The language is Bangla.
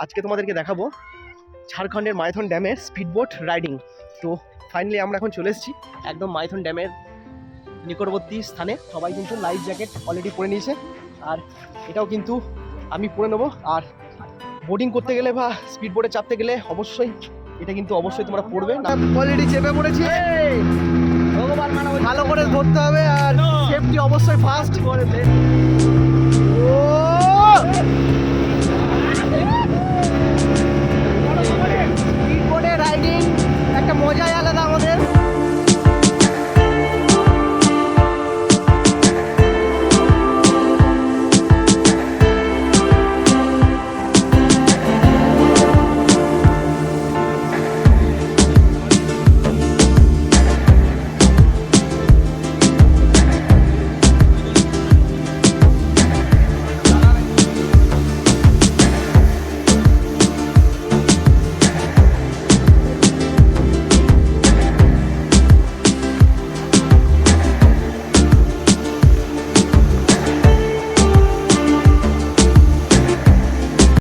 আজকে তোমাদেরকে দেখাবো ঝাড়খণ্ডের মাইথন ড্যামের স্পিডবোট রাইডিং। তো ফাইনালি আমরা এখন চলে এসেছি একদম মাইথন ড্যামের নিকটবর্তী স্থানে। সবাই কিন্তু লাইফ জ্যাকেট অলরেডি পরে নিয়েছে, আর এটাও কিন্তু আমি পরে নেবো। আর বোটিং করতে গেলে বা স্পিড বোটে চাপতে গেলে অবশ্যই এটা কিন্তু অবশ্যই তোমরা পড়বে। অলরেডি চেপে পড়েছি, ভালো করে ধরতে হবে আর সেফটি অবশ্যই ফার্স্ট করে।